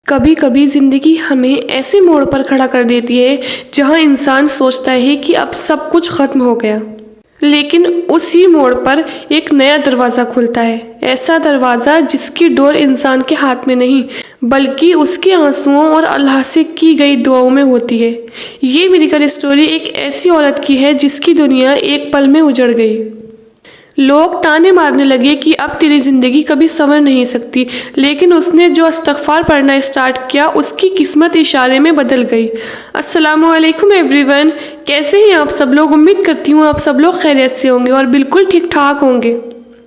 کبھی کبھی زندگی ہمیں ایسے موڑ پر کھڑا کر دیتی ہے جہاں انسان سوچتا ہے کہ اب سب کچھ ختم ہو گیا، لیکن اسی موڑ پر ایک نیا دروازہ کھلتا ہے، ایسا دروازہ جس کی ڈور انسان کے ہاتھ میں نہیں بلکہ اس کے آنسوؤں اور اللہ سے کی گئی دعاؤں میں ہوتی ہے۔ یہ میریکل اسٹوری ایک ایسی عورت کی ہے جس کی دنیا ایک پل میں اجڑ گئی۔ لوگ تانے مارنے لگے کہ اب تیری زندگی کبھی سنور نہیں سکتی، لیکن اس نے جو استغفار پڑھنا اسٹارٹ کیا اس کی قسمت اشارے میں بدل گئی۔ السلام علیکم ایوری ون، کیسے ہیں آپ سب لوگ؟ امید کرتی ہوں آپ سب لوگ خیریت سے ہوں گے اور بالکل ٹھیک ٹھاک ہوں گے۔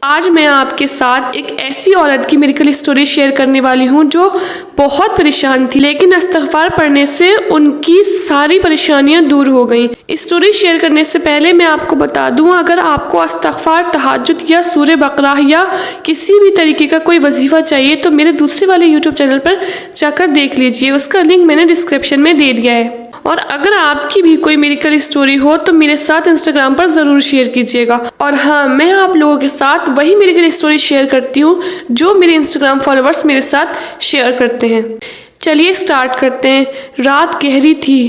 آج میں آپ کے ساتھ ایک ایسی عورت کی میریکل اسٹوری شیئر کرنے والی ہوں جو بہت پریشان تھی، لیکن استغفار پڑھنے سے ان کی ساری پریشانیاں دور ہو گئیں۔ اسٹوری شیئر کرنے سے پہلے میں آپ کو بتا دوں، اگر آپ کو استغفار، تہجد یا سورہ بقرہ یا کسی بھی طریقے کا کوئی وظیفہ چاہیے تو میرے دوسرے والے یوٹیوب چینل پر جا کر دیکھ لیجئے، اس کا لنک میں نے ڈسکرپشن میں دے دیا ہے۔ اور اگر آپ کی بھی کوئی میریکل اسٹوری ہو تو میرے ساتھ انسٹاگرام پر ضرور شیئر کیجیے گا۔ اور ہاں، میں آپ لوگوں کے ساتھ وہی میریکل اسٹوری شیئر کرتی ہوں جو میرے انسٹاگرام فالوورز میرے ساتھ شیئر کرتے ہیں۔ چلیے سٹارٹ کرتے ہیں۔ رات گہری تھی،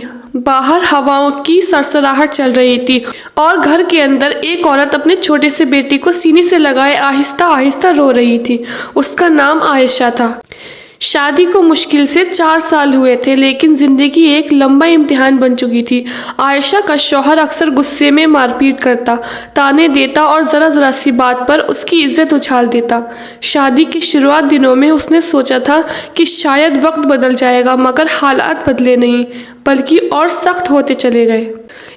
باہر ہواؤں کی سرسراہٹ چل رہی تھی اور گھر کے اندر ایک عورت اپنے چھوٹے سے بیٹی کو سینے سے لگائے آہستہ آہستہ رو رہی تھی۔ اس کا نام عائشہ تھا۔ شادی کو مشکل سے 4 سال ہوئے تھے، لیکن زندگی ایک لمبا امتحان بن چکی تھی۔ عائشہ کا شوہر اکثر غصے میں مار پیٹ کرتا، طعنے دیتا اور ذرا ذرا سی بات پر اس کی عزت اچھال دیتا۔ شادی کے شروعات دنوں میں اس نے سوچا تھا کہ شاید وقت بدل جائے گا، مگر حالات بدلے نہیں بلکہ اور سخت ہوتے چلے گئے۔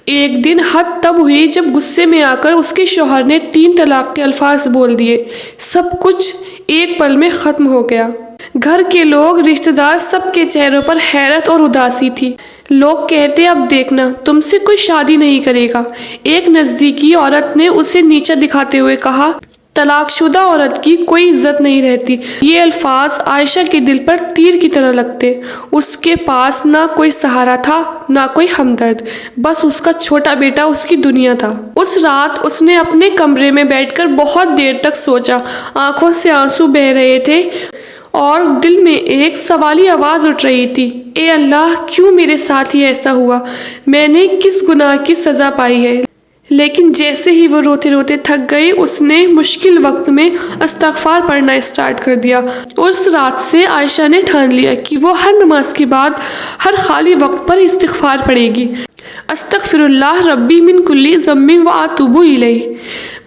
ایک دن حد تب ہوئی جب غصے میں آ کر اس کے شوہر نے 3 طلاق کے الفاظ بول دیے۔ سب کچھ ایک پل میں ختم ہو گیا۔ گھر کے لوگ، رشتہ دار، سب کے چہروں پر حیرت اور اداسی تھی۔ لوگ کہتے اب دیکھنا تم سے کوئی شادی نہیں کرے گا۔ ایک نزدیکی عورت نے اسے نیچا دکھاتے ہوئے کہا، طلاق شدہ عورت کی کوئی عزت نہیں رہتی۔ یہ الفاظ عائشہ کے دل پر تیر کی طرح لگتے۔ اس کے پاس نہ کوئی سہارا تھا، نہ کوئی ہمدرد، بس اس کا چھوٹا بیٹا اس کی دنیا تھا۔ اس رات اس نے اپنے کمرے میں بیٹھ کر بہت دیر تک سوچا۔ آنکھوں سے آنسو بہہ رہے تھے اور دل میں ایک سوالی آواز اٹھ رہی تھی، اے اللہ، کیوں میرے ساتھ یہ ایسا ہوا؟ میں نے کس گناہ کی سزا پائی ہے؟ لیکن جیسے ہی وہ روتے روتے تھک گئی، اس نے مشکل وقت میں استغفار پڑھنا اسٹارٹ کر دیا۔ اس رات سے عائشہ نے ٹھان لیا کہ وہ ہر نماز کے بعد، ہر خالی وقت پر استغفار پڑھے گی۔ استغفر اللہ ربی من کل ذنب واتوب الیہ۔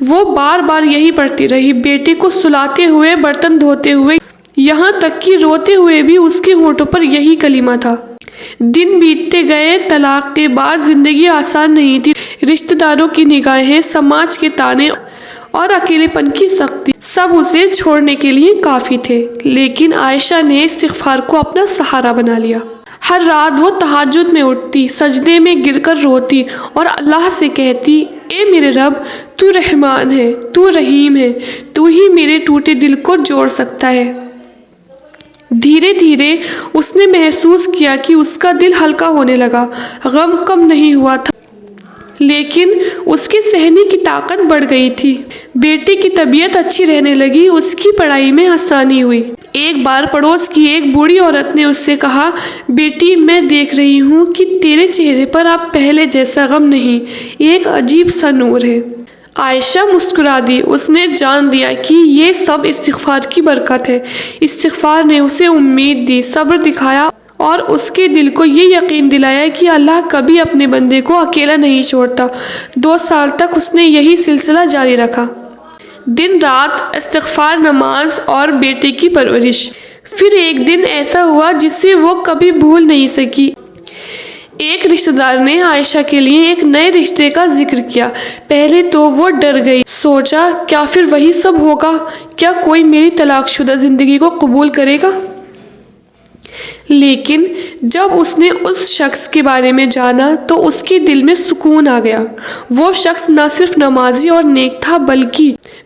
وہ بار بار یہی پڑھتی رہی، بیٹے کو سلاتے ہوئے، برتن دھوتے ہوئے، یہاں تک کہ روتے ہوئے بھی اس کے ہونٹوں پر یہی کلمہ تھا۔ دن بیتتے گئے، طلاق کے بعد زندگی آسان نہیں تھی۔ رشتہ داروں کی نگاہیں، سماج کے طعنے اور اکیلے پن کی سختی سب اسے چھوڑنے کے لیے کافی تھے، لیکن عائشہ نے استغفار کو اپنا سہارا بنا لیا۔ ہر رات وہ تہجد میں اٹھتی، سجدے میں گر کر روتی اور اللہ سے کہتی، اے میرے رب، تو رحمان ہے، تو رحیم ہے، تو ہی میرے ٹوٹے دل کو جوڑ سکتا ہے۔ دھیرے دھیرے اس نے محسوس کیا کہ اس کا دل ہلکا ہونے لگا۔ غم کم نہیں ہوا تھا، لیکن اس کے سہنے کی طاقت بڑھ گئی تھی۔ بیٹے کی طبیعت اچھی رہنے لگی، اس کی پڑھائی میں آسانی ہوئی۔ ایک بار پڑوس کی ایک بوڑھی عورت نے اس سے کہا، بیٹی، میں دیکھ رہی ہوں کہ تیرے چہرے پر اب پہلے جیسا غم نہیں، ایک عجیب سا نور ہے۔ عائشہ مسکرا دی۔ اس نے جان لیا کہ یہ سب استغفار کی برکت ہے۔ استغفار نے اسے امید دی، صبر دکھایا اور اس کے دل کو یہ یقین دلایا کہ اللہ کبھی اپنے بندے کو اکیلا نہیں چھوڑتا۔ 2 سال تک اس نے یہی سلسلہ جاری رکھا، دن رات استغفار، نماز اور بیٹے کی پرورش۔ پھر ایک دن ایسا ہوا جسے وہ کبھی بھول نہیں سکی۔ ایک رشتہ دار نے عائشہ کے لیے ایک نئے رشتے کا ذکر کیا۔ پہلے تو وہ ڈر گئی، سوچا کیا پھر وہی سب ہوگا؟ کیا کوئی میری طلاق شدہ زندگی کو قبول کرے گا؟ لیکن جب اس نے اس شخص کے بارے میں جانا تو اس کے دل میں سکون آ گیا۔ وہ شخص نہ صرف نمازی اور نیک تھا بلکہ